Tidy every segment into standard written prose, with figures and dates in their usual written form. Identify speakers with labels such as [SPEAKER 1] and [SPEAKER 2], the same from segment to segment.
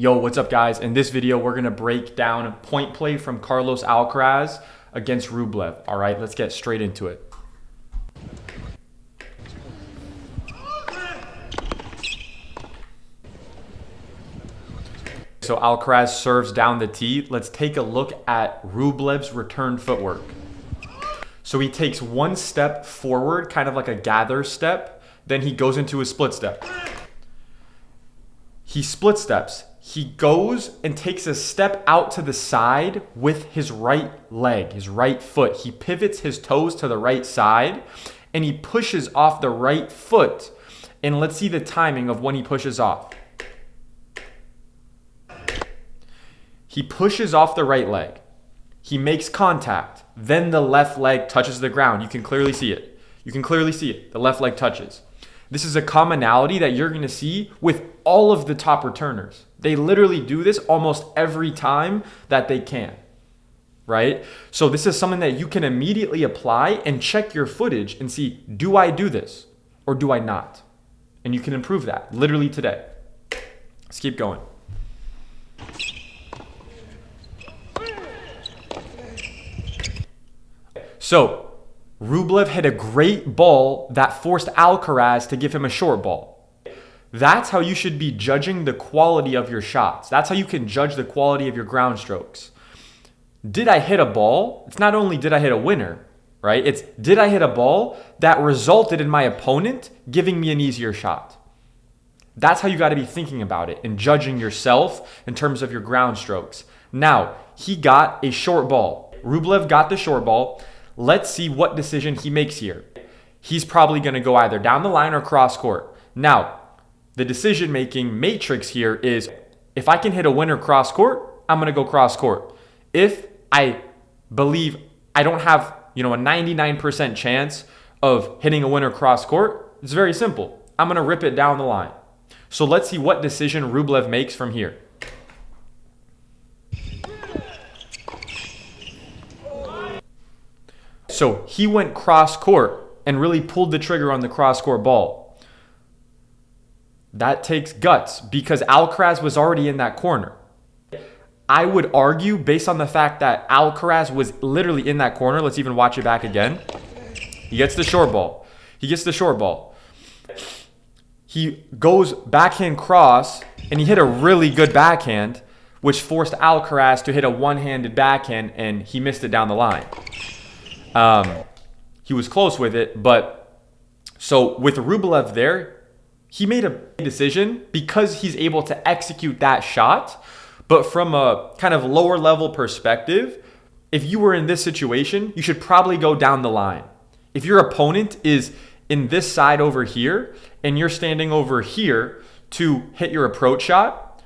[SPEAKER 1] Yo, what's up guys? In this video, we're gonna break down point play from Carlos Alcaraz against Rublev. All right, let's get straight into it. So Alcaraz serves down the tee. Let's take a look at Rublev's return footwork. So he takes one step forward, kind of like a gather step, then he goes into a split step. He split steps. He goes and takes a step out to the side with his right leg, his right foot. He pivots his toes to the right side and he pushes off the right foot. And let's see the timing of when he pushes off. He pushes off the right leg. He makes contact. Then the left leg touches the ground. You can clearly see it. You can clearly see it. The left leg touches. This is a commonality that you're going to see with all of the top returners. They literally do this almost every time that they can, right? So this is something that you can immediately apply and check your footage and see, do I do this or do I not? And you can improve that literally today. Let's keep going. So Rublev hit a great ball that forced Alcaraz to give him a short ball. That's how you should be judging the quality of your shots. That's how you can judge the quality of your ground strokes. Did I hit a ball? It's not only did I hit a winner, right? It's did I hit a ball that resulted in my opponent giving me an easier shot? That's how you got to be thinking about it and judging yourself in terms of your ground strokes. Now, he got a short ball. Rublev got the short ball. Let's see what decision he makes here. He's probably going to go either down the line or cross court. Now, the decision-making matrix here is if I can hit a winner cross court, I'm going to go cross court. If I believe I don't have, a 99% chance of hitting a winner cross court, it's very simple. I'm going to rip it down the line. So let's see what decision Rublev makes from here. So he went cross court and really pulled the trigger on the cross court ball. That takes guts because Alcaraz was already in that corner. I would argue based on the fact that Alcaraz was literally in that corner. Let's even watch it back again. He gets the short ball. He goes backhand cross and he hit a really good backhand, which forced Alcaraz to hit a one-handed backhand and he missed it down the line. He was close with it, but so with Rublev there, he made a decision because he's able to execute that shot. But from a kind of lower level perspective, if you were in this situation, you should probably go down the line. If your opponent is in this side over here and you're standing over here to hit your approach shot,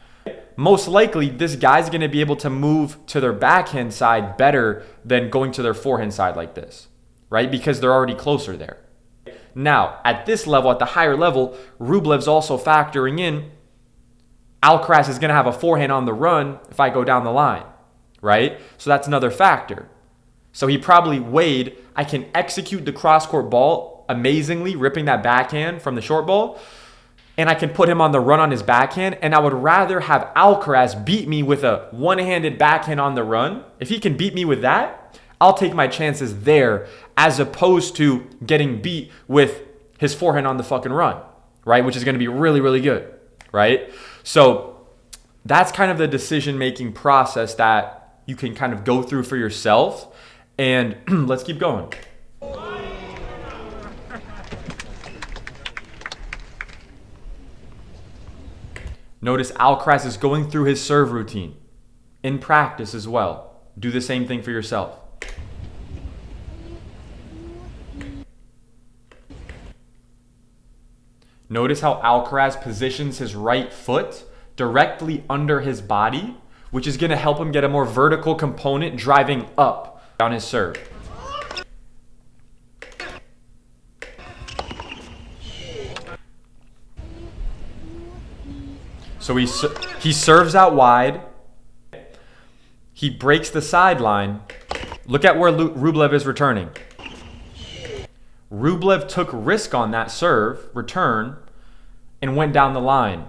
[SPEAKER 1] most likely this guy's going to be able to move to their backhand side better than going to their forehand side like this, right? Because they're already closer there. Now, at this level, at the higher level, Rublev's also factoring in Alcaraz is going to have a forehand on the run if I go down the line, right? So that's another factor. So he probably weighed, I can execute the cross-court ball amazingly, ripping that backhand from the short ball, and I can put him on the run on his backhand, and I would rather have Alcaraz beat me with a one-handed backhand on the run. If he can beat me with that, I'll take my chances there as opposed to getting beat with his forehand on the fucking run, right? Which is going to be really, really good, right? So that's kind of the decision-making process that you can kind of go through for yourself. And let's keep going. Notice Alcaraz is going through his serve routine in practice as well. Do the same thing for yourself. Notice how Alcaraz positions his right foot directly under his body, which is going to help him get a more vertical component driving up on his serve. So he serves out wide. He breaks the sideline. Look at where Rublev is returning. Rublev took risk on that serve, return, and went down the line.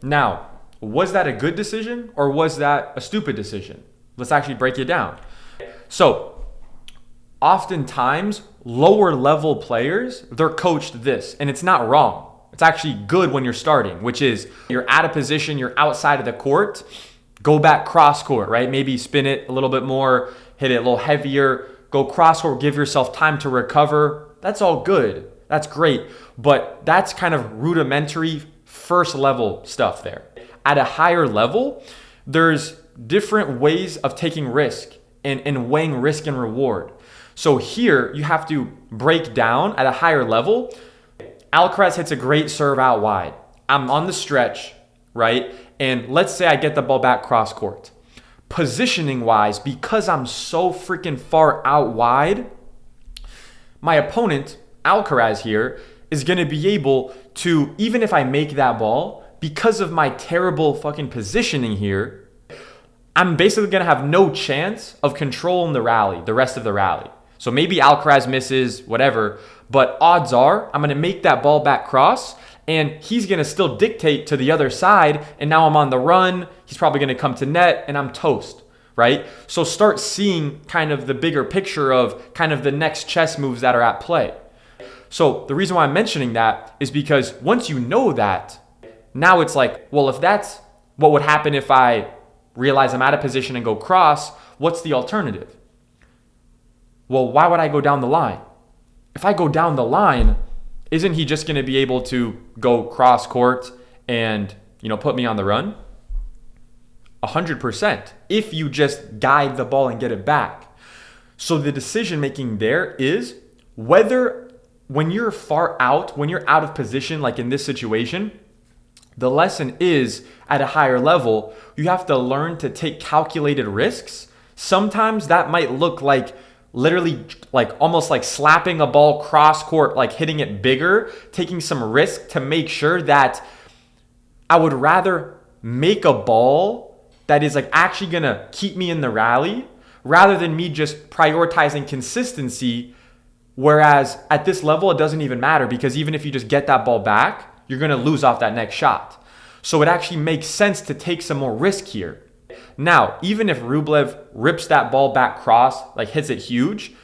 [SPEAKER 1] Now, Was that a good decision or was that a stupid decision? Let's actually break it down. So oftentimes lower level players, they're coached this, and it's not wrong. It's actually good when you're starting, which is you're at a position, you're outside of the court, go back cross court, right? Maybe spin it a little bit more, hit it a little heavier, go cross court, give yourself time to recover. That's all good. That's great. But that's kind of rudimentary first level stuff there. At a higher level, there's different ways of taking risk and weighing risk and reward. So here you have to break down at a higher level. Alcaraz hits a great serve out wide. I'm on the stretch, right? And let's say I get the ball back cross court. Positioning wise, because I'm so freaking far out wide, my opponent, Alcaraz here, is going to be able to, even if I make that ball, because of my terrible fucking positioning here, I'm basically going to have no chance of controlling the rally, the rest of the rally. So maybe Alcaraz misses, whatever, but odds are I'm going to make that ball back cross and he's going to still dictate to the other side, and now I'm on the run. He's probably going to come to net and I'm toast, right? So start seeing kind of the bigger picture of kind of the next chess moves that are at play. So the reason why I'm mentioning that is because once you know that, now it's like, well, if that's what would happen if I realize I'm out of position and go cross, what's the alternative? Well, why would I go down the line? If I go down the line, isn't he just going to be able to go cross court and, put me on the run? 100%. If you just guide the ball and get it back. So the decision making there is whether when you're far out, when you're out of position, like in this situation, the lesson is at a higher level, you have to learn to take calculated risks. Sometimes that might look like literally like almost like slapping a ball cross court, like hitting it bigger, taking some risk to make sure that I would rather make a ball that is like actually going to keep me in the rally rather than me just prioritizing consistency. Whereas at this level, it doesn't even matter because even if you just get that ball back, you're going to lose off that next shot. So it actually makes sense to take some more risk here. Now, even if Rublev rips that ball back cross, like hits it huge,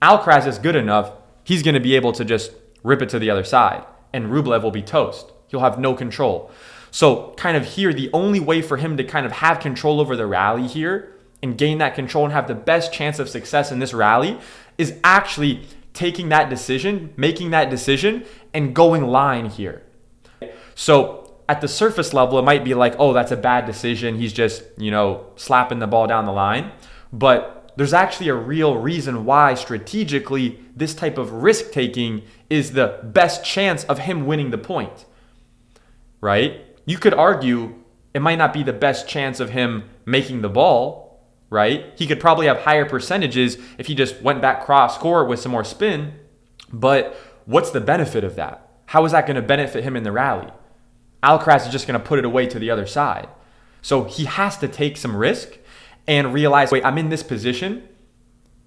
[SPEAKER 1] Alcaraz is good enough. He's going to be able to just rip it to the other side and Rublev will be toast. He'll have no control. So kind of here, the only way for him to kind of have control over the rally here and gain that control and have the best chance of success in this rally is actually taking that decision, making that decision and going line here. So at the surface level, it might be like, oh, that's a bad decision. He's just, slapping the ball down the line. But there's actually a real reason why strategically this type of risk taking is the best chance of him winning the point, right? You could argue it might not be the best chance of him making the ball, right? He could probably have higher percentages if he just went back cross court with some more spin. But what's the benefit of that? How is that going to benefit him in the rally? Alcaraz is just going to put it away to the other side. So he has to take some risk and realize, wait, I'm in this position.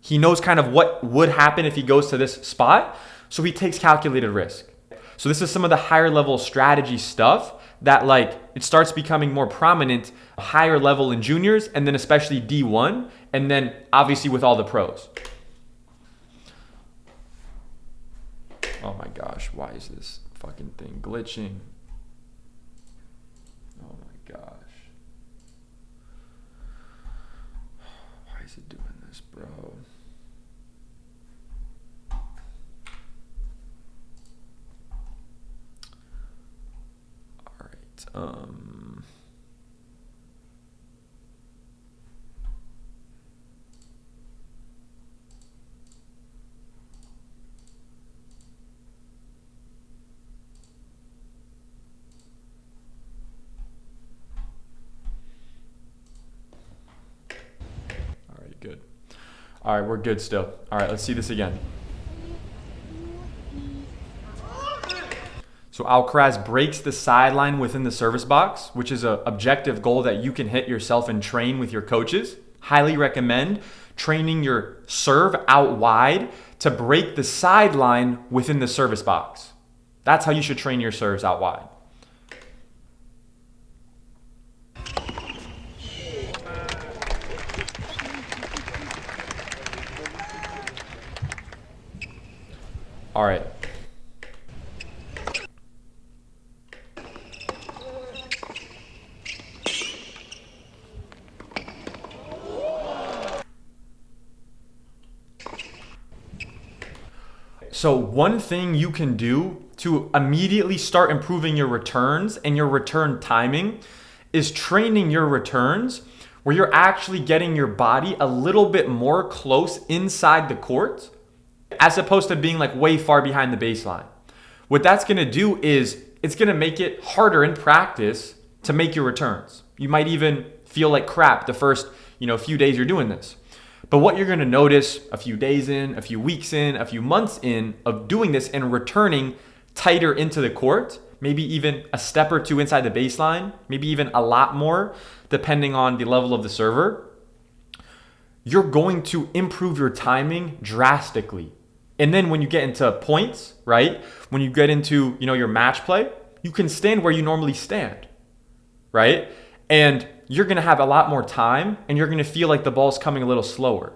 [SPEAKER 1] He knows kind of what would happen if he goes to this spot. So he takes calculated risk. So this is some of the higher level strategy stuff that it starts becoming more prominent higher level in juniors and then especially D1 and then obviously with all the pros. Oh my gosh, why is this fucking thing glitching? Oh my gosh. Why is it doing this, bro? All right. Good. All right, we're good still. All right, let's see this again. So Alcaraz breaks the sideline within the service box, which is an objective goal that you can hit yourself and train with your coaches. Highly recommend training your serve out wide to break the sideline within the service box. That's how you should train your serves out wide. All right. So one thing you can do to immediately start improving your returns and your return timing is training your returns where you're actually getting your body a little bit more close inside the court as opposed to being like way far behind the baseline. What that's going to do is it's going to make it harder in practice to make your returns. You might even feel like crap the first, few days you're doing this. But what you're going to notice a few days in, a few weeks in, a few months in of doing this and returning tighter into the court, maybe even a step or two inside the baseline, maybe even a lot more, depending on the level of the server, you're going to improve your timing drastically. And then when you get into points, right? When you get into, your match play, you can stand where you normally stand, right? And you're going to have a lot more time and you're going to feel like the ball's coming a little slower.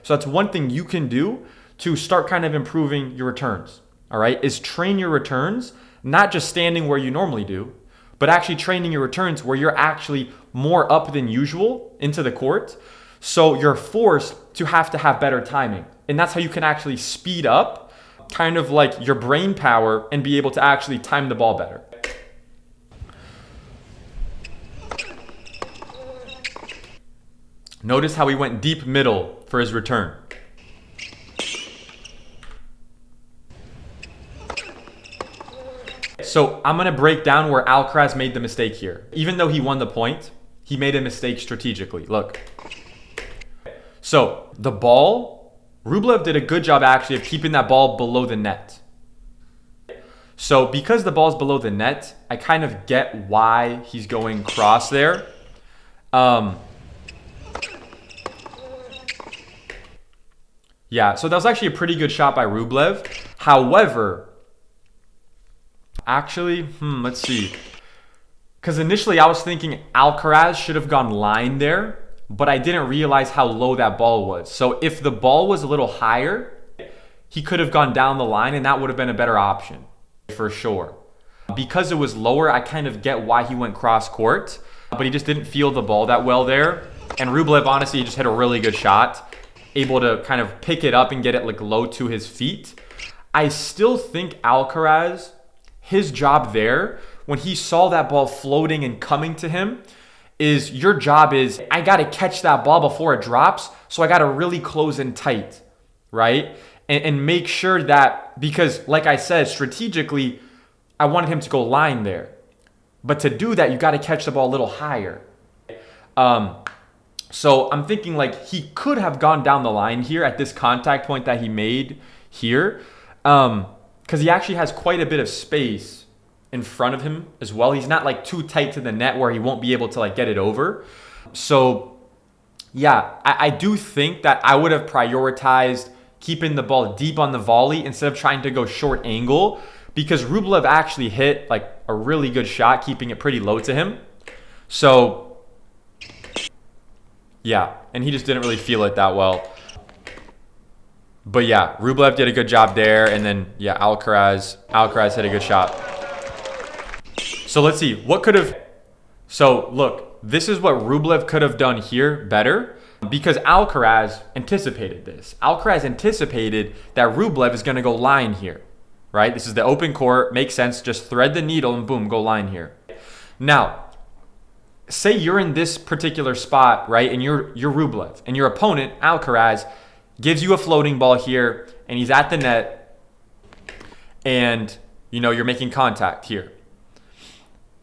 [SPEAKER 1] So that's one thing you can do to start kind of improving your returns, all right, is train your returns, not just standing where you normally do, but actually training your returns where you're actually more up than usual into the court. So you're forced to have better timing. And that's how you can actually speed up kind of like your brain power and be able to actually time the ball better. Notice how he went deep middle for his return. So I'm going to break down where Alcaraz made the mistake here. Even though he won the point, he made a mistake strategically. Look. So the ball, Rublev did a good job actually of keeping that ball below the net. So because the ball's below the net, I kind of get why he's going cross there. Yeah, so that was actually a pretty good shot by Rublev. However, actually, let's see. Because initially I was thinking Alcaraz should have gone line there, but I didn't realize how low that ball was. So if the ball was a little higher, he could have gone down the line and that would have been a better option for sure. Because it was lower, I kind of get why he went cross court, but he just didn't feel the ball that well there. And Rublev, honestly, just hit a really good shot, able to kind of pick it up and get it like low to his feet. I still think Alcaraz, his job there, when he saw that ball floating and coming to him, is your job is, I got to catch that ball before it drops, so I got to really close in tight, right? And make sure that, because like I said, strategically, I wanted him to go line there. But to do that, you got to catch the ball a little higher. So I'm thinking like he could have gone down the line here at this contact point that he made here, because he actually has quite a bit of space in front of him as well. He's not like too tight to the net where he won't be able to like get it over. So yeah, I do think that I would have prioritized keeping the ball deep on the volley instead of trying to go short angle, because Rublev actually hit like a really good shot, keeping it pretty low to him. So yeah, and he just didn't really feel it that well. But yeah, Rublev did a good job there, and then yeah, Alcaraz hit a good shot. So let's see, what could have... So look, this is what Rublev could have done here better, because Alcaraz anticipated this. Alcaraz anticipated that Rublev is going to go line here, right? This is the open court, makes sense, just thread the needle and boom, go line here. Now, say you're in this particular spot, right, and you're Rublev, and your opponent, Alcaraz, gives you a floating ball here, and he's at the net, and, you're making contact here.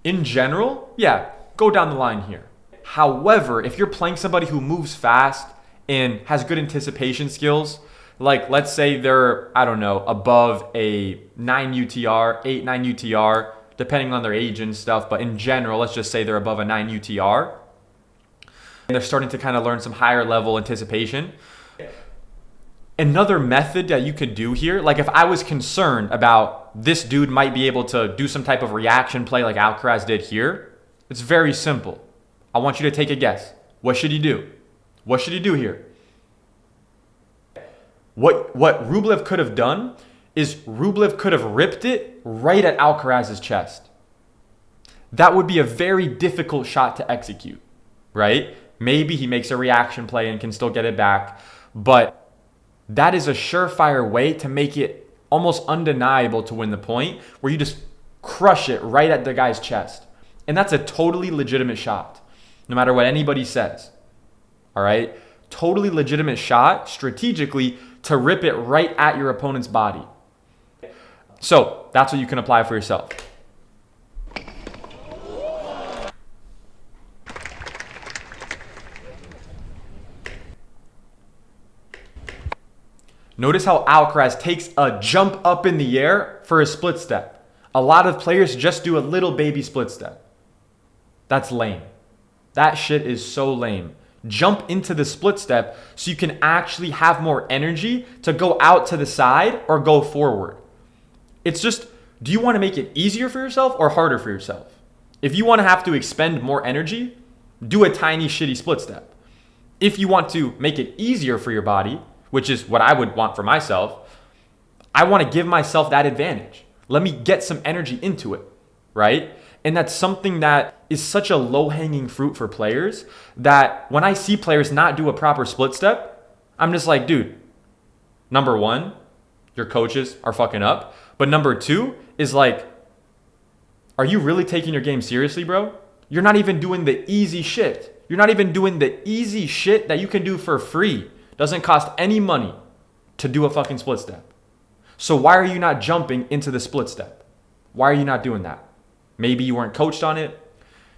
[SPEAKER 1] In general, yeah, go down the line here. However, if you're playing somebody who moves fast and has good anticipation skills, like let's say they're, I don't know, above a 9 UTR, 8, 9 UTR, depending on their age and stuff, but in general, let's just say they're above a 9 UTR, and they're starting to kind of learn some higher level anticipation. Another method that you could do here, like if I was concerned about this dude might be able to do some type of reaction play like Alcaraz did here, it's very simple. I want you to take a guess. What should he do? What should he do here? What Rublev could have done is Rublev could have ripped it right at Alcaraz's chest. That would be a very difficult shot to execute, right? Maybe he makes a reaction play and can still get it back, but that is a surefire way to make it almost undeniable to win the point, where you just crush it right at the guy's chest. And that's a totally legitimate shot, no matter what anybody says. All right? Totally legitimate shot strategically to rip it right at your opponent's body. So that's what you can apply for yourself. Notice how Alcaraz takes a jump up in the air for a split step. A lot of players just do a little baby split step. That's lame. That shit is so lame. Jump into the split step so you can actually have more energy to go out to the side or go forward. It's just, do you want to make it easier for yourself or harder for yourself? If you want to have to expend more energy, do a tiny shitty split step. If you want to make it easier for your body, which is what I would want for myself, I want to give myself that advantage. Let me get some energy into it, right? And that's something that is such a low-hanging fruit for players that when I see players not do a proper split step, I'm just like, dude, number one, your coaches are fucking up. But number two is like, are you really taking your game seriously, bro? You're not even doing the easy shit. You're not even doing the easy shit that you can do for free. Doesn't cost any money to do a fucking split step. So why are you not jumping into the split step? Why are you not doing that? Maybe you weren't coached on it.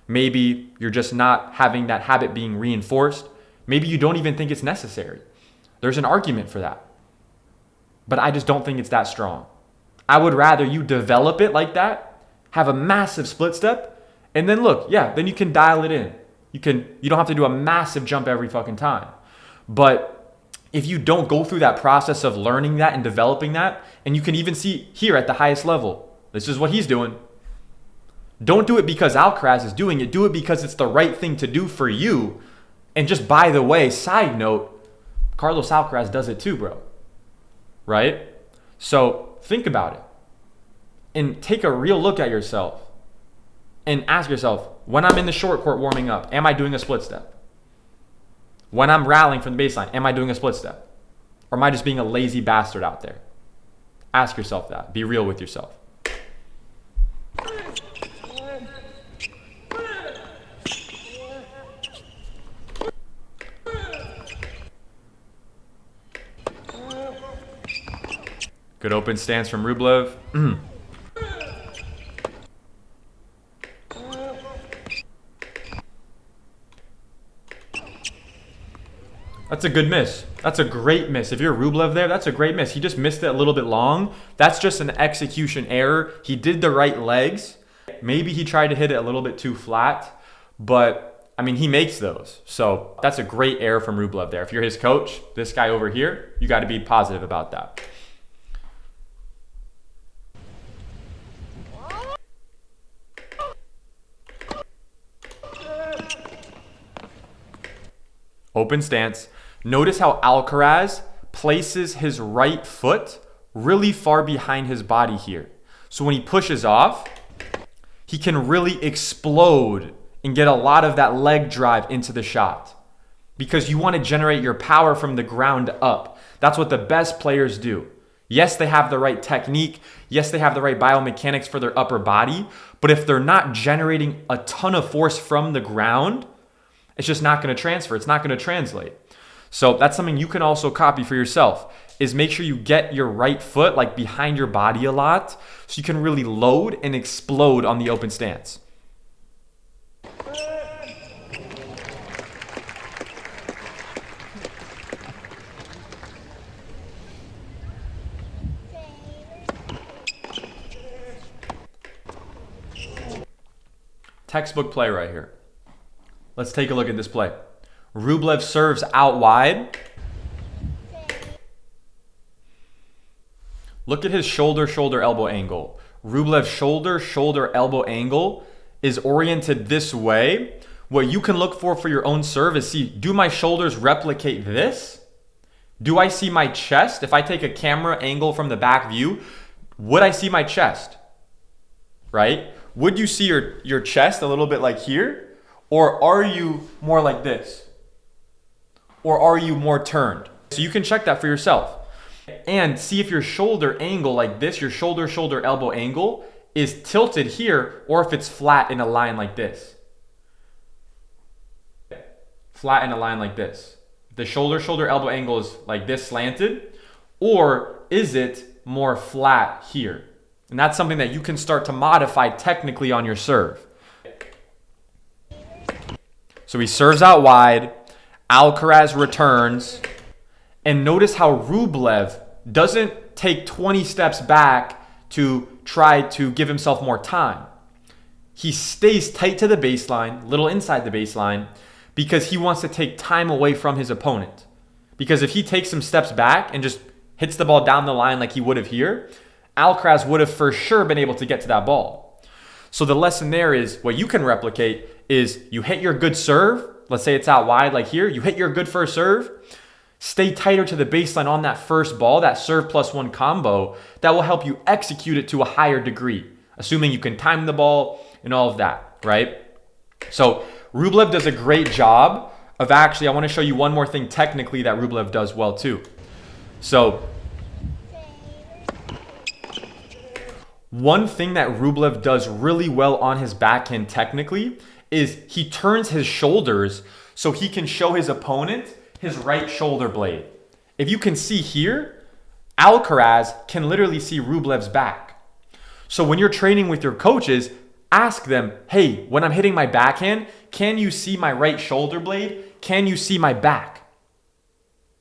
[SPEAKER 1] Maybe you're just not having that habit being reinforced. Maybe you don't even think it's necessary. There's an argument for that. But I just don't think it's that strong. I would rather you develop it like that, have a massive split step, and then look, yeah, then you can dial it in. You don't have to do a massive jump every fucking time. But if you don't go through that process of learning that and developing that, and you can even see here at the highest level, this is what he's doing. Don't do it because Alcaraz is doing it. Do it because it's the right thing to do for you. And just by the way, side note, Carlos Alcaraz does it too, bro. Right? So think about it. And take a real look at yourself. And ask yourself, when I'm in the short court warming up, am I doing a split step? When I'm rallying from the baseline, am I doing a split step? Or am I just being a lazy bastard out there? Ask yourself that. Be real with yourself. Good open stance from Rublev. That's a good miss. That's a great miss. If you're Rublev there, that's a great miss. He just missed it a little bit long. That's just an execution error. He did the right legs. Maybe he tried to hit it a little bit too flat, but I mean, he makes those. So that's a great error from Rublev there. If you're his coach, this guy over here, you got to be positive about that. Open stance. Notice how Alcaraz places his right foot really far behind his body here. So when he pushes off, he can really explode and get a lot of that leg drive into the shot. Because you want to generate your power from the ground up. That's what the best players do. Yes, they have the right technique. Yes, they have the right biomechanics for their upper body. But if they're not generating a ton of force from the ground, it's just not going to transfer. It's not going to translate. So that's something you can also copy for yourself, is make sure you get your right foot like behind your body a lot so you can really load and explode on the open stance. Textbook play right here. Let's take a look at this play. Rublev serves out wide. Look at his shoulder, elbow angle. Rublev's shoulder, elbow angle is oriented this way. What you can look for your own serve is, see, do my shoulders replicate this? Do I see my chest? If I take a camera angle from the back view, would I see my chest? Right? Would you see your chest a little bit like here? Or are you more like this? Or are you more turned? So you can check that for yourself. And see if your shoulder angle like this, your shoulder, elbow angle is tilted here, or if it's flat in a line like this. Flat in a line like this. The shoulder, elbow angle is like this slanted, or is it more flat here? And that's something that you can start to modify technically on your serve. So he serves out wide, Alcaraz returns, and notice how Rublev doesn't take 20 steps back to try to give himself more time. He stays tight to the baseline, little inside the baseline, because he wants to take time away from his opponent. Because if he takes some steps back and just hits the ball down the line like he would have here, Alcaraz would have for sure been able to get to that ball. So the lesson there is, what you can replicate is you hit your good serve, let's say it's out wide like here, you hit your good first serve, stay tighter to the baseline on that first ball, that serve plus one combo, that will help you execute it to a higher degree, assuming you can time the ball and all of that, right? So Rublev does a great job of actually, I want to show you one more thing technically that Rublev does well too. So one thing that Rublev does really well on his backhand technically is he turns his shoulders so he can show his opponent his right shoulder blade. If you can see here, Alcaraz can literally see Rublev's back. So when you're training with your coaches, ask them, hey, when I'm hitting my backhand, can you see my right shoulder blade? Can you see my back?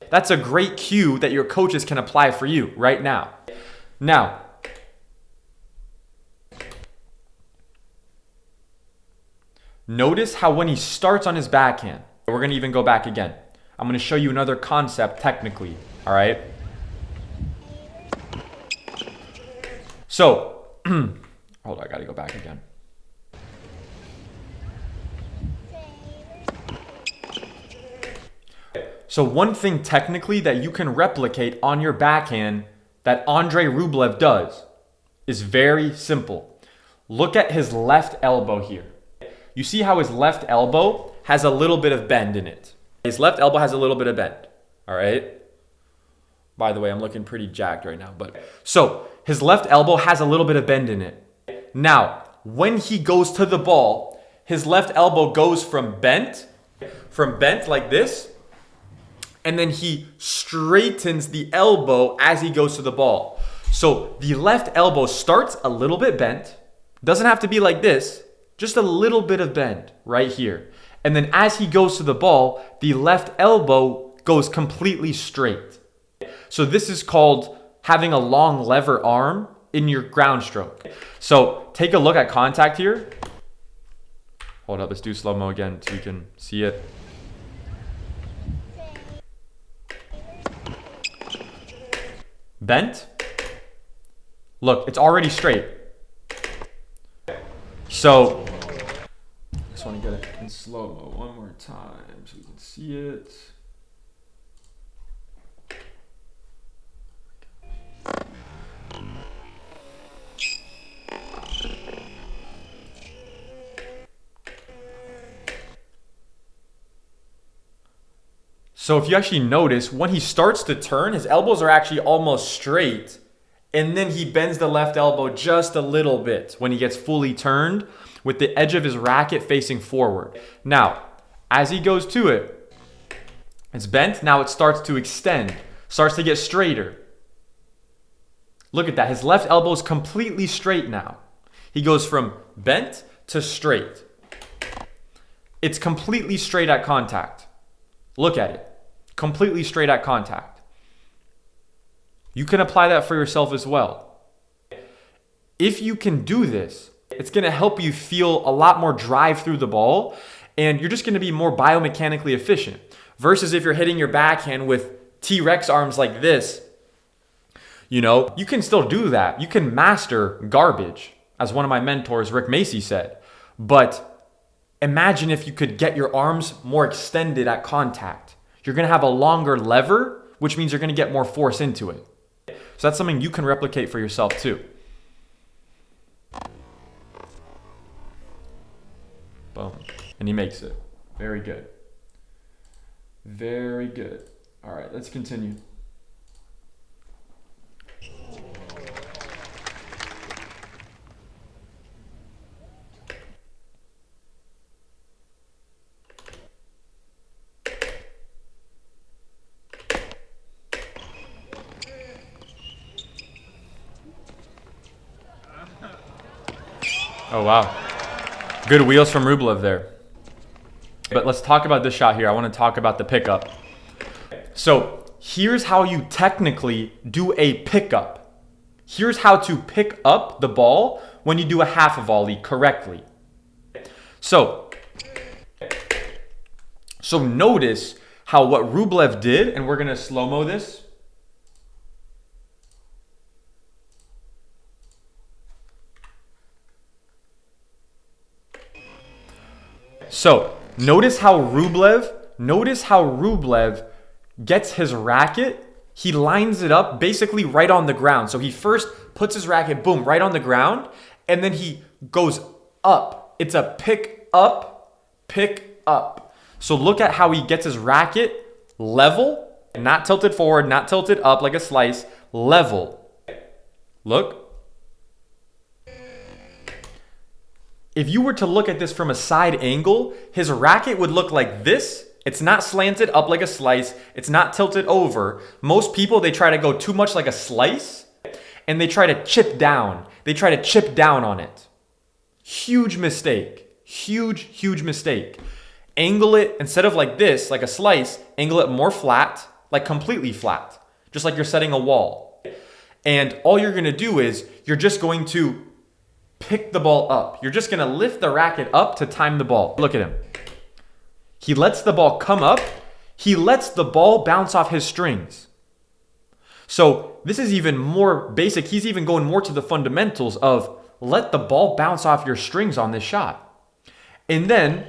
[SPEAKER 1] That's a great cue that your coaches can apply for you right now. Now, notice how when he starts on his backhand, we're going to even go back again. I'm going to show you another concept technically, all right? So, hold on, I got to go back again. So one thing technically that you can replicate on your backhand that Andrei Rublev does is very simple. Look at his left elbow here. You see how his left elbow has a little bit of bend in it. His left elbow has a little bit of bend, all right? By the way, I'm looking pretty jacked right now, but so his left elbow has a little bit of bend in it. Now, when he goes to the ball, his left elbow goes from bent like this, and then he straightens the elbow as he goes to the ball. So the left elbow starts a little bit bent, doesn't have to be like this, just a little bit of bend right here. And then as he goes to the ball, the left elbow goes completely straight. So this is called having a long lever arm in your ground stroke. So take a look at contact here. Hold up, let's do slow-mo again so you can see it. Bent. Look, it's already straight. So I just want to get it in slow-mo one more time so we can see it. So if you actually notice, when he starts to turn, his elbows are actually almost straight, and then he bends the left elbow just a little bit when he gets fully turned with the edge of his racket facing forward. Now, as he goes to it, it's bent. Now it starts to extend, starts to get straighter. Look at that. His left elbow is completely straight now. He goes from bent to straight. It's completely straight at contact. Look at it. Completely straight at contact. You can apply that for yourself as well. If you can do this, it's going to help you feel a lot more drive through the ball, and you're just going to be more biomechanically efficient. Versus if you're hitting your backhand with T-Rex arms like this, you know, you can still do that. You can master garbage, as one of my mentors, Rick Macy, said. But imagine if you could get your arms more extended at contact. You're going to have a longer lever which means you're going to get more force into it. So that's something you can replicate for yourself too. Boom. And he makes it. Very good. Very good. All right, let's continue. Oh, wow. Good wheels from Rublev there. But let's talk about this shot here. I want to talk about the pickup. So here's how you technically do a pickup. Here's how to pick up the ball when you do a half volley correctly. So notice how what Rublev did, and we're going to slow-mo this. So notice how Rublev gets his racket. He lines it up basically right on the ground. So he first puts his racket, boom, right on the ground, and then he goes up. It's a pick up, pick up. So look at how he gets his racket level, not tilted forward, not tilted up like a slice, level. Look. If you were to look at this from a side angle, his racket would look like this. It's not slanted up like a slice. It's not tilted over. Most people, they try to go too much like a slice and they try to chip down. They try to chip down on it. Huge mistake. Huge, huge mistake. Angle it, instead of like this, like a slice, angle it more flat, like completely flat, just like you're setting a wall. And all you're going to do is you're just going to pick the ball up. You're just going to lift the racket up to time the ball. Look at him. He lets the ball come up. He lets the ball bounce off his strings. So this is even more basic. He's even going more to the fundamentals of let the ball bounce off your strings on this shot. And then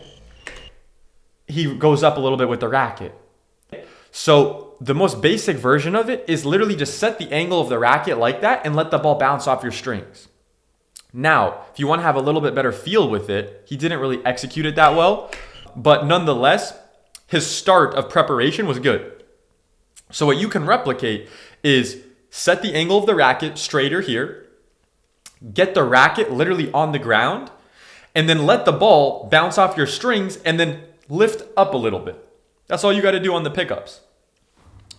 [SPEAKER 1] he goes up a little bit with the racket. So the most basic version of it is literally just set the angle of the racket like that and let the ball bounce off your strings. Now, if you want to have a little bit better feel with it, he didn't really execute it that well, but nonetheless, his start of preparation was good. So what you can replicate is set the angle of the racket straighter here, get the racket literally on the ground, and then let the ball bounce off your strings and then lift up a little bit. That's all you got to do on the pickups.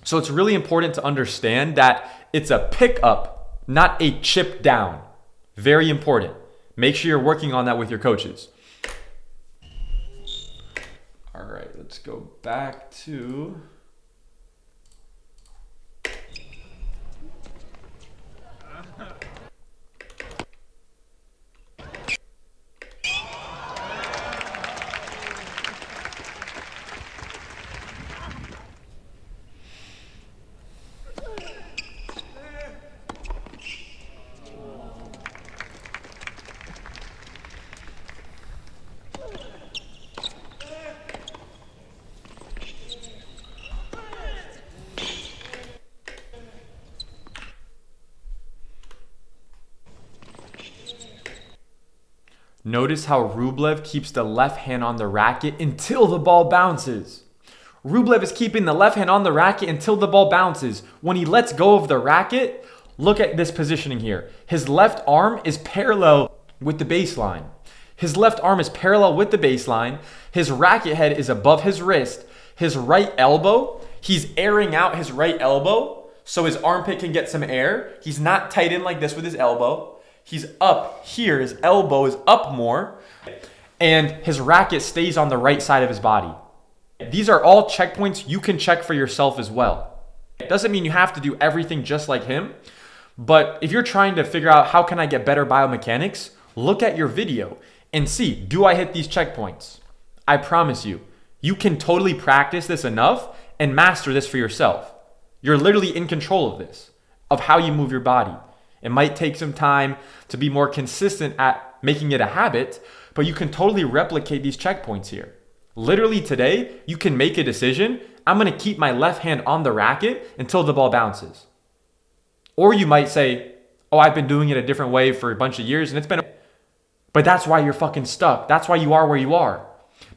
[SPEAKER 1] So it's really important to understand that it's a pickup, not a chip down. Very important. Make sure you're working on that with your coaches. All right, let's go back to... Notice how Rublev keeps the left hand on the racket until the ball bounces. Rublev is keeping the left hand on the racket until the ball bounces. When he lets go of the racket, look at this positioning here. His left arm is parallel with the baseline. His left arm is parallel with the baseline. His racket head is above his wrist. His right elbow, he's airing out his right elbow so his armpit can get some air. He's not tight in like this with his elbow. He's up here, his elbow is up more, and his racket stays on the right side of his body. These are all checkpoints you can check for yourself as well. It doesn't mean you have to do everything just like him, but if you're trying to figure out how can I get better biomechanics, look at your video and see, do I hit these checkpoints? I promise you, you can totally practice this enough and master this for yourself. You're literally in control of this, of how you move your body. It might take some time to be more consistent at making it a habit, but you can totally replicate these checkpoints here. Literally today, you can make a decision I'm going to keep my left hand on the racket until the ball bounces. Or you might say, oh, I've been doing it a different way for a bunch of years and it's been... But that's why you're fucking stuck. That's why you are where you are.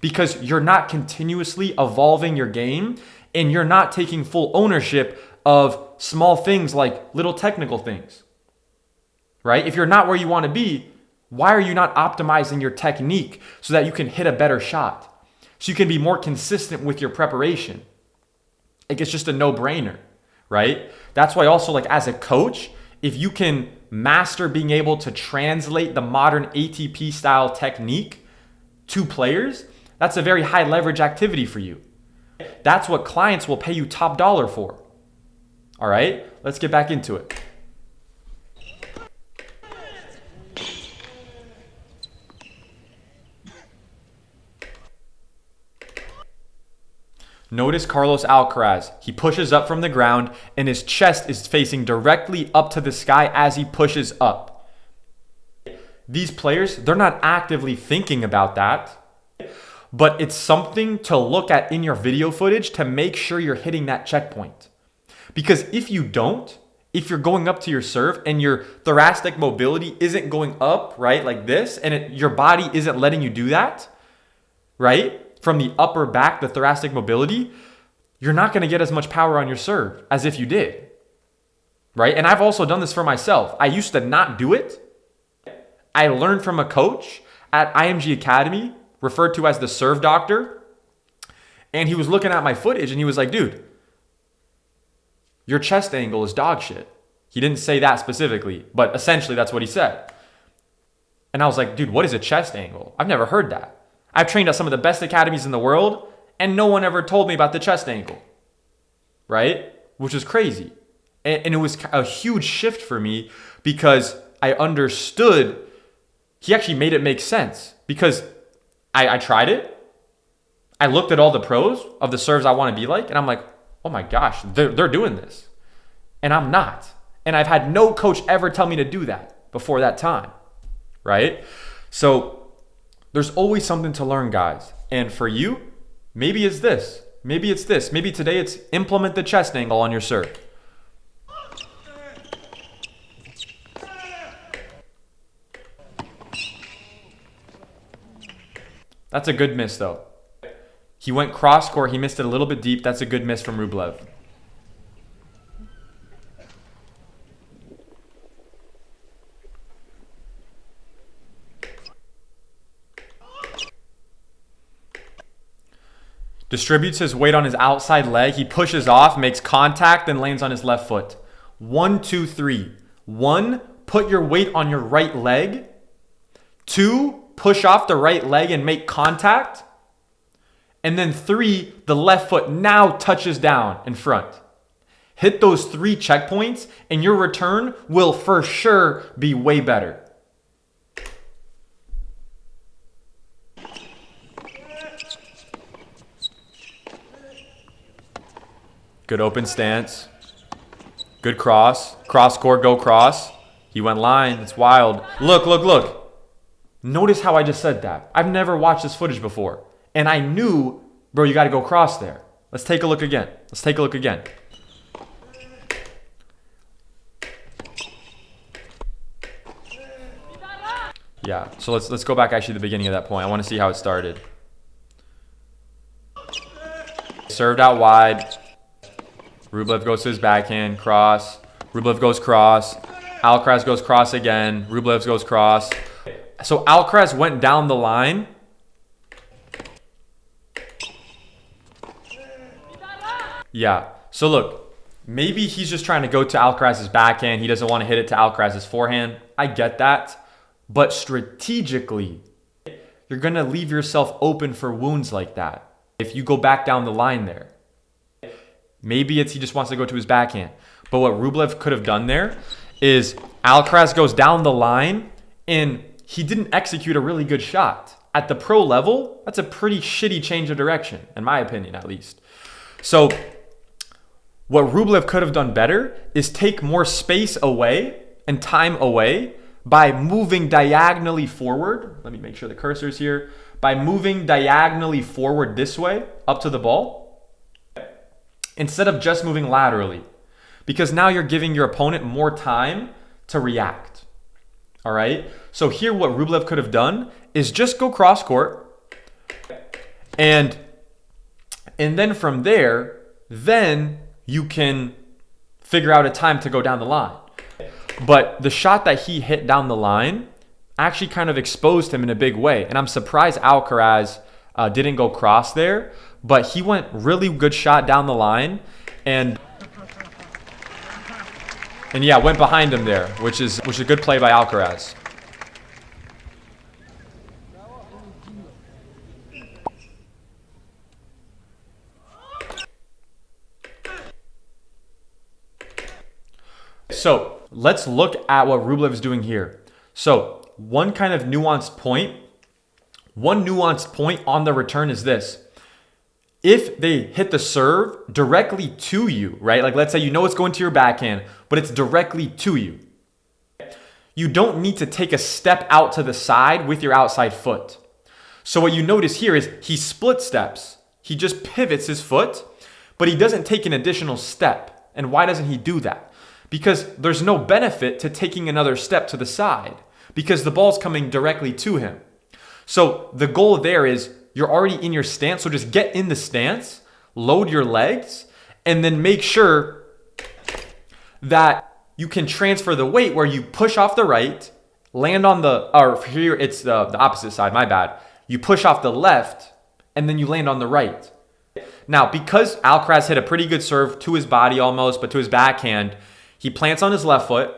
[SPEAKER 1] Because you're not continuously evolving your game and you're not taking full ownership of small things like little technical things, right? If you're not where you want to be, why are you not optimizing your technique so that you can hit a better shot? So you can be more consistent with your preparation. Like it's just a no-brainer, right? That's why also like as a coach, if you can master being able to translate the modern ATP style technique to players, that's a very high leverage activity for you. That's what clients will pay you top dollar for. All right, let's get back into it. Notice Carlos Alcaraz. He pushes up from the ground and his chest is facing directly up to the sky as he pushes up. These players, they're not actively thinking about that, but it's something to look at in your video footage to make sure you're hitting that checkpoint. Because if you don't, if you're going up to your serve and your thoracic mobility isn't going up, right, like this, and your body isn't letting you do that, right, from the upper back, the thoracic mobility, you're not going to get as much power on your serve as if you did, right? And I've also done this for myself. I used to not do it. I learned from a coach at IMG Academy, referred to as the serve doctor, and he was looking at my footage and he was like, dude, your chest angle is dog shit. He didn't say that specifically, but essentially that's what he said. And I was like, dude, what is a chest angle? I've never heard that. I've trained at some of the best academies in the world and no one ever told me about the chest angle, right? Which is crazy. And it was a huge shift for me because I understood, he actually made it make sense because I tried it. I looked at all the pros of the serves I want to be like, and I'm like, oh my gosh, they're doing this. And I'm not. And I've had no coach ever tell me to do that before that time, right? So there's always something to learn, guys. And for you, maybe it's this. Maybe it's this. Maybe today it's implement the chest angle on your serve. That's a good miss, though. He went cross court. He missed it a little bit deep. That's a good miss from Rublev. Distributes his weight on his outside leg. He pushes off, makes contact, and lands on his left foot. 1, 2, 3. 1, put your weight on your right leg. 2, push off the right leg and make contact. And then 3, the left foot now touches down in front. Hit those 3 checkpoints and your return will for sure be way better. Good open stance. Good cross. Cross court, go cross. He went line. It's wild. Look, look, look. Notice how I just said that. I've never watched this footage before. And I knew, bro, you got to go cross there. Let's take a look again. Let's take a look again. Yeah, so let's go back actually to the beginning of that point. I want to see how it started. Served out wide. Rublev goes to his backhand, cross. Rublev goes cross. Alcaraz goes cross again. Rublev goes cross. So Alcaraz went down the line. Yeah. So look, maybe he's just trying to go to Alcaraz's backhand. He doesn't want to hit it to Alcaraz's forehand. I get that. But strategically, you're going to leave yourself open for wounds like that if you go back down the line there. Maybe it's he just wants to go to his backhand. But what Rublev could have done there is Alcaraz goes down the line and he didn't execute a really good shot. At the pro level, that's a pretty shitty change of direction, in my opinion at least. So what Rublev could have done better is take more space away and time away by moving diagonally forward. Let me make sure the cursor's here. By moving diagonally forward this way, up to the ball. instead of just moving laterally, because now you're giving your opponent more time to react. All right. So here, what Rublev could have done is just go cross court, and then from there, then you can figure out a time to go down the line. But the shot that he hit down the line actually kind of exposed him in a big way. And I'm surprised Alcaraz didn't go cross there, but he went really good shot down the line, and yeah, went behind him there, which is a good play by Alcaraz. So let's look at what Rublev is doing here. So one nuanced point on the return is this. If they hit the serve directly to you, right? Like, let's say you know it's going to your backhand, but it's directly to you. You don't need to take a step out to the side with your outside foot. So what you notice here is he split steps. He just pivots his foot, but he doesn't take an additional step. And why doesn't he do that? Because there's no benefit to taking another step to the side, because the ball's coming directly to him. So the goal there is you're already in your stance, so just get in the stance, load your legs, and then make sure that you can transfer the weight where you push off the right, land on or here it's the opposite side, my bad. You push off the left, and then you land on the right. Now, because Alcaraz hit a pretty good serve to his body almost, but to his backhand, he plants on his left foot.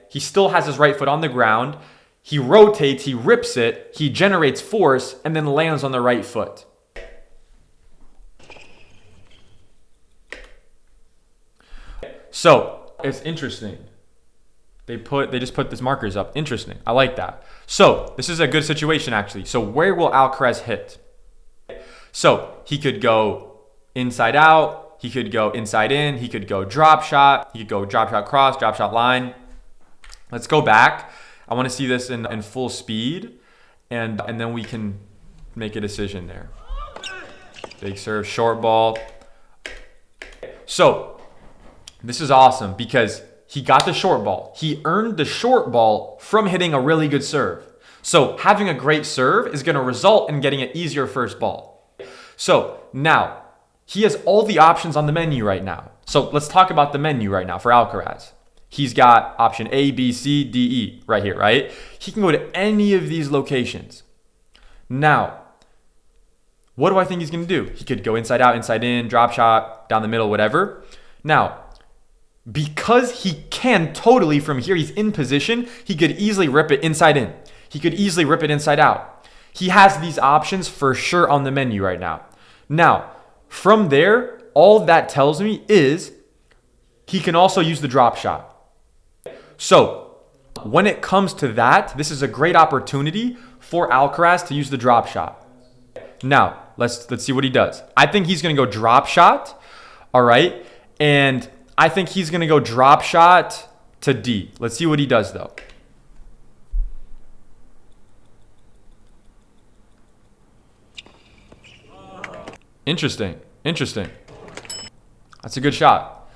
[SPEAKER 1] He still has his right foot on the ground. He rotates, he rips it, he generates force, and then lands on the right foot. So it's interesting. They just put these markers up. Interesting. I like that. So this is a good situation, actually. So where will Alcaraz hit? So he could go inside out. He could go inside in. He could go drop shot. He could go drop shot cross, drop shot line. Let's go back. I want to see this in full speed, and then we can make a decision there. Big serve, short ball. So this is awesome because he got the short ball. He earned the short ball from hitting a really good serve. So having a great serve is going to result in getting an easier first ball. So now he has all the options on the menu right now. So let's talk about the menu right now for Alcaraz. He's got option A, B, C, D, E right here, right? He can go to any of these locations. Now, what do I think he's going to do? He could go inside out, inside in, drop shot, down the middle, whatever. Now, because he can totally from here, he's in position, he could easily rip it inside in. He could easily rip it inside out. He has these options for sure on the menu right now. Now, from there, all that tells me is he can also use the drop shot. So when it comes to that, this is a great opportunity for Alcaraz to use the drop shot. Now, let's see what he does. I think he's going to go drop shot, all right? And I think he's going to go drop shot to D. Let's see what he does, though. Interesting. That's a good shot.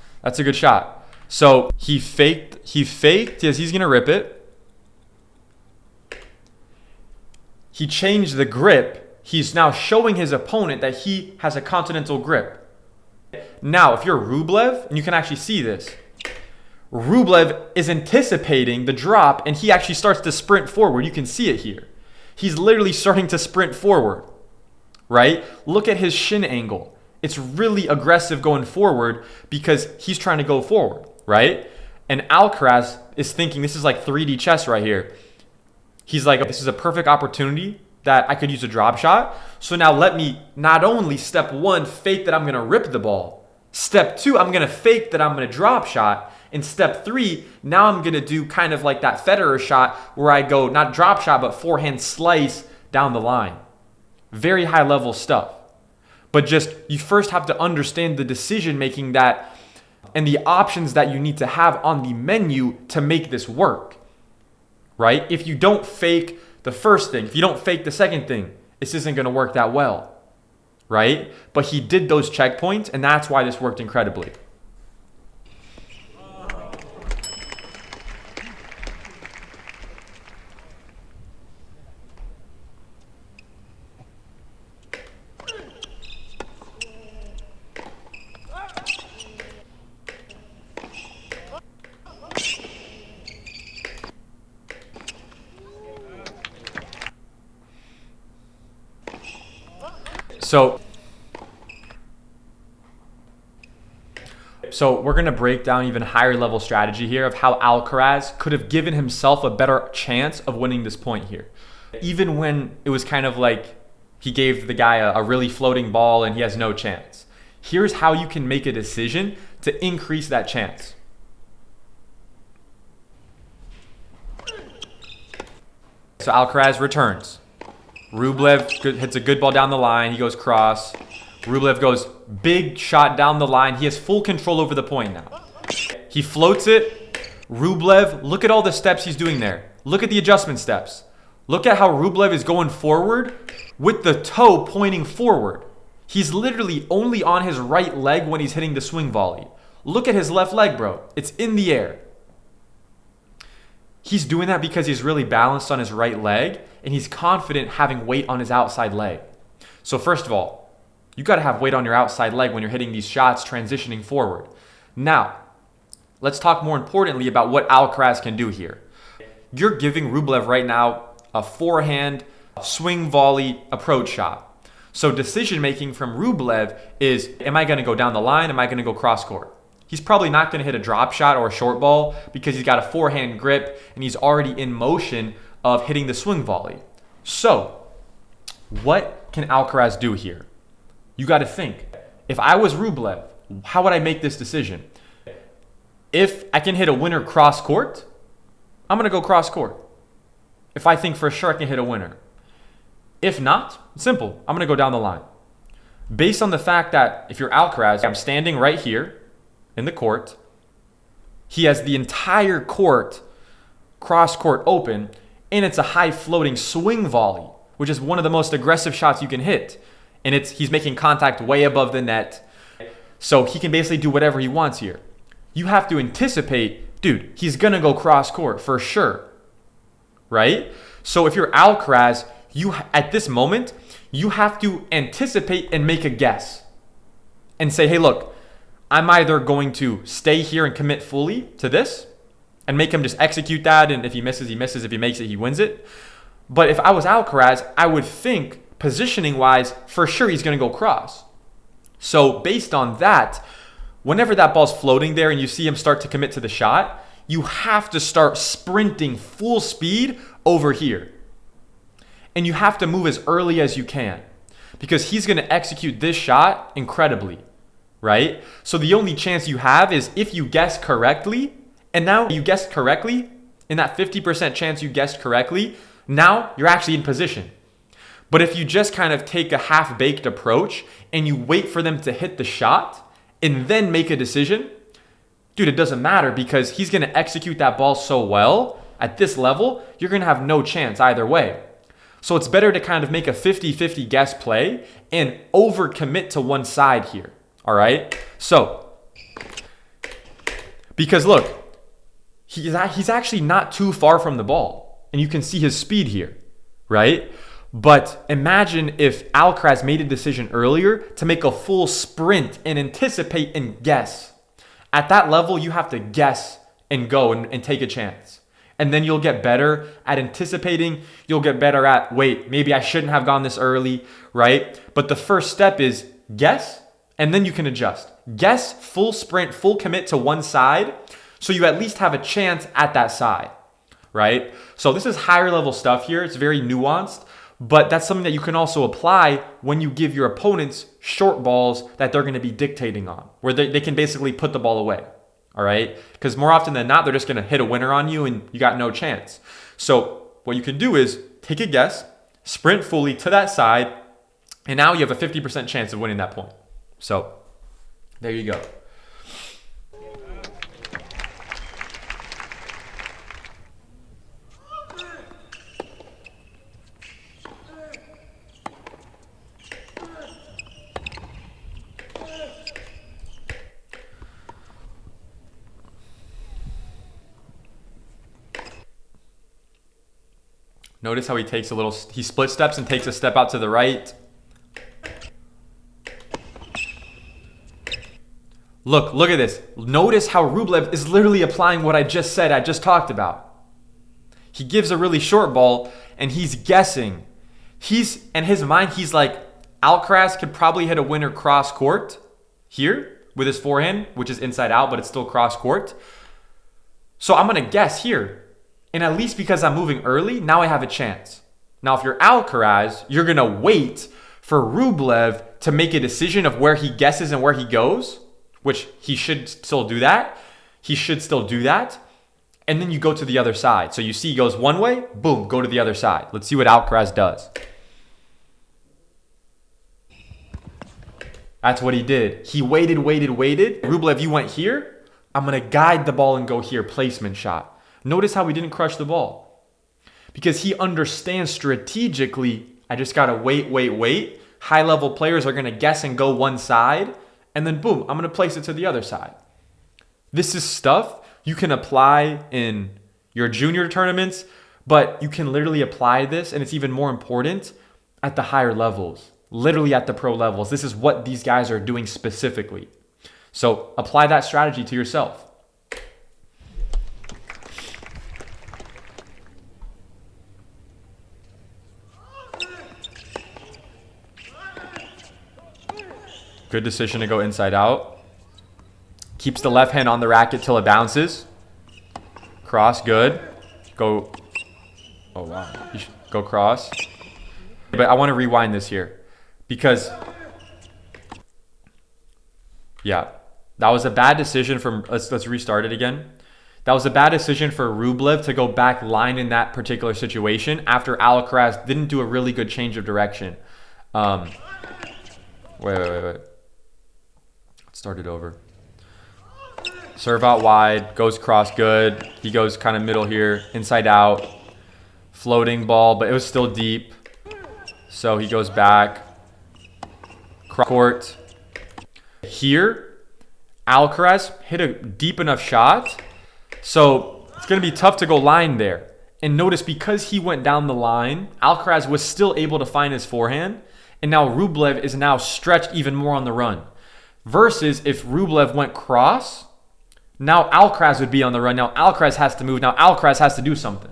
[SPEAKER 1] So he faked. Yes, he's going to rip it. He changed the grip. He's now showing his opponent that he has a continental grip. Now, if you're Rublev, and you can actually see this, Rublev is anticipating the drop, and he actually starts to sprint forward. You can see it here. He's literally starting to sprint forward, right? Look at his shin angle. It's really aggressive going forward because he's trying to go forward, right? And Alcaraz is thinking this is like 3D chess right here. He's like, this is a perfect opportunity that I could use a drop shot. So now let me not only step one, fake that I'm going to rip the ball. Step two, I'm going to fake that I'm going to drop shot. And step three, now I'm going to do kind of like that Federer shot where I go not drop shot, but forehand slice down the line. Very high level stuff. But just you first have to understand the decision making that and the options that you need to have on the menu to make this work, right? If you don't fake the first thing, if you don't fake the second thing, this isn't going to work that well, right? But he did those checkpoints, and that's why this worked incredibly. So we're going to break down even higher level strategy here of how Alcaraz could have given himself a better chance of winning this point here. Even when it was kind of like he gave the guy a really floating ball and he has no chance. Here's how you can make a decision to increase that chance. So Alcaraz returns. Rublev hits a good ball down the line. He goes cross. Rublev goes big shot down the line. He has full control over the point now. He floats it. Rublev, look at all the steps he's doing there. Look at the adjustment steps. Look at how Rublev is going forward with the toe pointing forward. He's literally only on his right leg when he's hitting the swing volley. Look at his left leg, bro. It's in the air. He's doing that because he's really balanced on his right leg and he's confident having weight on his outside leg. So first of all, you got to have weight on your outside leg when you're hitting these shots transitioning forward. Now, let's talk more importantly about what Alcaraz can do here. You're giving Rublev right now a forehand swing volley approach shot. So decision making from Rublev is, am I going to go down the line? Am I going to go cross court? He's probably not going to hit a drop shot or a short ball because he's got a forehand grip and he's already in motion of hitting the swing volley. So what can Alcaraz do here? You got to think, if I was Rublev, how would I make this decision? If I can hit a winner cross court, I'm going to go cross court. If I think for sure I can hit a winner. If not, simple, I'm going to go down the line. Based on the fact that if you're Alcaraz, I'm standing right here in the court. He has the entire court, cross court open, and it's a high floating swing volley, which is one of the most aggressive shots you can hit. And he's making contact way above the net. So he can basically do whatever he wants here. You have to anticipate, dude, he's going to go cross court for sure. Right? So if you're Alcaraz, at this moment, you have to anticipate and make a guess. And say, hey, look, I'm either going to stay here and commit fully to this and make him just execute that. And if he misses, he misses. If he makes it, he wins it. But if I was Alcaraz, I would think, positioning wise, for sure he's going to go cross. So based on that, whenever that ball's floating there and you see him start to commit to the shot, you have to start sprinting full speed over here. And you have to move as early as you can because he's going to execute this shot incredibly, right? So the only chance you have is if you guess correctly, and now you guessed correctly, in that 50% chance you guessed correctly, now you're actually in position. But if you just kind of take a half-baked approach and you wait for them to hit the shot and then make a decision, dude, it doesn't matter because he's going to execute that ball so well at this level, you're going to have no chance either way. So it's better to kind of make a 50-50 guess play and overcommit to one side here, all right? So, because look, he's actually not too far from the ball, and you can see his speed here, right? But imagine if Alcaraz made a decision earlier to make a full sprint and anticipate and guess. At that level, you have to guess and go and take a chance. And then you'll get better at anticipating. You'll get better at, wait, maybe I shouldn't have gone this early, right? But the first step is guess, and then you can adjust. Guess, full sprint, full commit to one side, so you at least have a chance at that side, right? So this is higher level stuff here. It's very nuanced. But that's something that you can also apply when you give your opponents short balls that they're going to be dictating on, where they can basically put the ball away, all right? Because more often than not, they're just going to hit a winner on you and you got no chance. So what you can do is take a guess, sprint fully to that side, and now you have a 50% chance of winning that point. So there you go. Notice how he takes a little, he split steps and takes a step out to the right. Look at this. Notice how Rublev is literally applying what I just said, I just talked about. He gives a really short ball and he's guessing. In his mind, he's like, Alcaraz could probably hit a winner cross court here with his forehand, which is inside out, but it's still cross court. So I'm going to guess here. And at least because I'm moving early, now I have a chance. Now, if you're Alcaraz, you're going to wait for Rublev to make a decision of where he guesses and where he goes, which he should still do that. He should still do that. And then you go to the other side. So you see he goes one way, boom, go to the other side. Let's see what Alcaraz does. That's what he did. He waited. Rublev, you went here. I'm going to guide the ball and go here. Placement shot. Notice how he didn't crush the ball. Because he understands strategically, I just got to wait. High-level players are going to guess and go one side. And then boom, I'm going to place it to the other side. This is stuff you can apply in your junior tournaments, but you can literally apply this, and it's even more important at the higher levels. Literally at the pro levels. This is what these guys are doing specifically. So apply that strategy to yourself. Good decision to go inside out. Keeps the left hand on the racket till it bounces. Cross, good. Go. Oh, wow. You should go cross. But I want to rewind this here. Because, yeah, that was a bad decision from, let's restart it again. That was a bad decision for Rublev to go back line in that particular situation after Alcaraz didn't do a really good change of direction. Wait. Start it over. Serve out wide, goes cross, good. He goes kind of middle here, inside out. Floating ball, but it was still deep. So he goes back. Cross court. Here, Alcaraz hit a deep enough shot. So it's going to be tough to go line there. And notice because he went down the line, Alcaraz was still able to find his forehand. And now Rublev is now stretched even more on the run. Versus if Rublev went cross, now Alcaraz would be on the run. Now Alcaraz has to move. Now Alcaraz has to do something.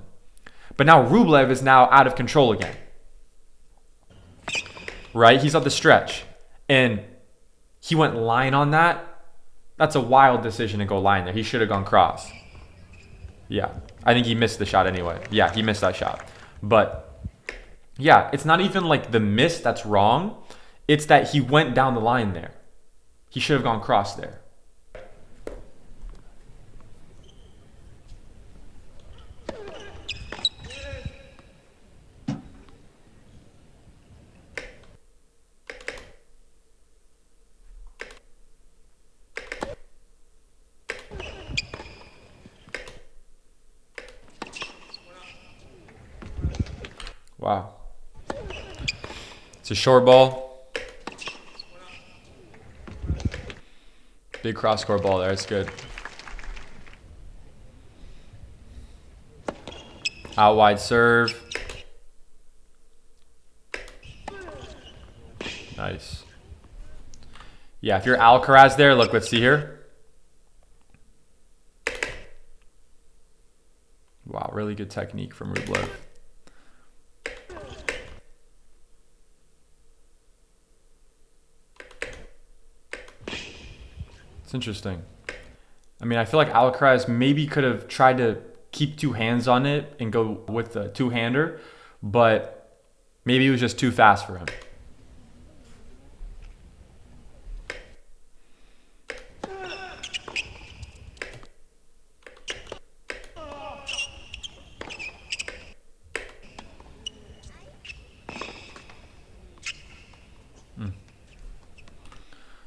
[SPEAKER 1] But now Rublev is now out of control again. Right? He's at the stretch. And he went line on that. That's a wild decision to go line there. He should have gone cross. Yeah. I think he missed the shot anyway. Yeah, he missed that shot. But yeah, it's not even like the miss that's wrong. It's that he went down the line there. He should have gone cross there. Wow. It's a short ball. Big cross court ball there. It's good. Out wide serve. Nice. Yeah, if you're Alcaraz there, look, let's see here. Wow, really good technique from Rublev. It's interesting. I mean, I feel like Alcaraz maybe could have tried to keep two hands on it and go with the two-hander, but maybe it was just too fast for him.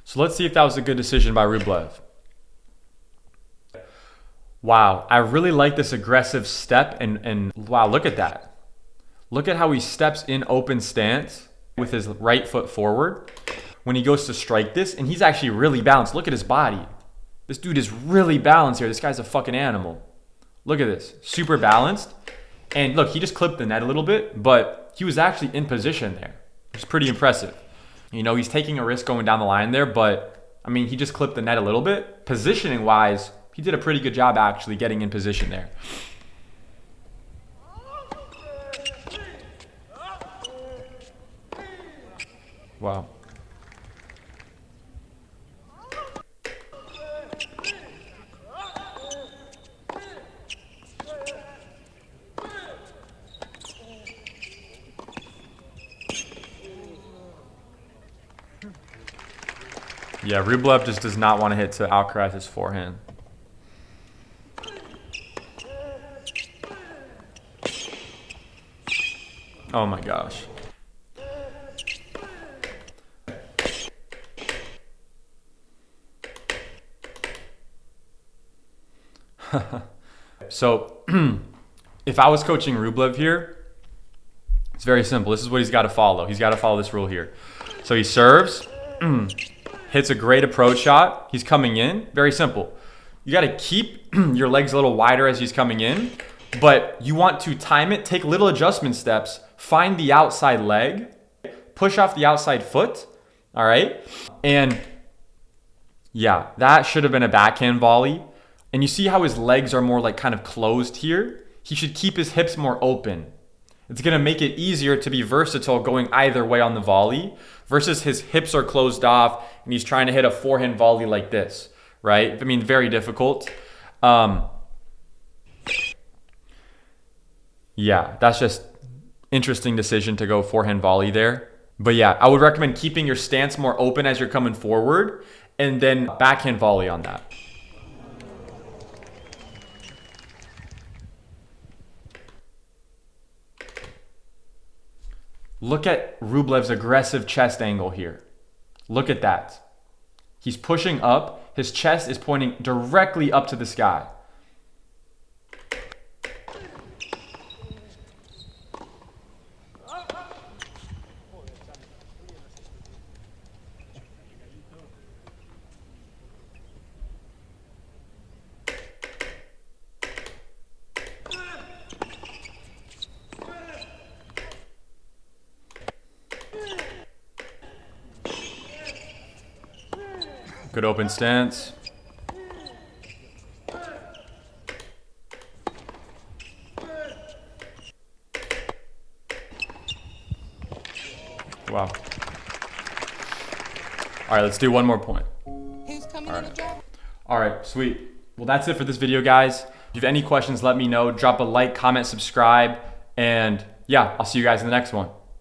[SPEAKER 1] So let's see if that was a good decision by Rublev. Wow, I really like this aggressive step and wow, look at that. Look at how he steps in open stance with his right foot forward when he goes to strike this, and he's actually really balanced. Look at his body. This dude is really balanced here. This guy's a fucking animal. Look at this, super balanced. And look, he just clipped the net a little bit, but he was actually in position there. It's pretty impressive. You know, he's taking a risk going down the line there, but I mean, he just clipped the net a little bit. Positioning wise, he did a pretty good job actually getting in position there. Wow. Yeah, Rublev just does not want to hit to Alcaraz's forehand. Oh my gosh. So, if I was coaching Rublev here, it's very simple. This is what he's got to follow. He's got to follow this rule here. So he serves, hits a great approach shot. He's coming in. Very simple. You got to keep your legs a little wider as he's coming in, but you want to time it, take little adjustment steps, find the outside leg, push off the outside foot, all right? And yeah, that should have been a backhand volley. And you see how his legs are more like kind of closed here? He should keep his hips more open. It's going to make it easier to be versatile going either way on the volley versus his hips are closed off and he's trying to hit a forehand volley like this, right? I mean, very difficult. Yeah, that's just interesting decision to go forehand volley there. But yeah, I would recommend keeping your stance more open as you're coming forward and then backhand volley on that. Look at Rublev's aggressive chest angle here. Look at that. He's pushing up. His chest is pointing directly up to the sky. Good open stance. Wow. All right, let's do one more point.
[SPEAKER 2] Who's coming in the job?
[SPEAKER 1] All right, sweet. Well, that's it for this video, guys. If you have any questions, let me know. Drop a like, comment, subscribe, and yeah, I'll see you guys in the next one.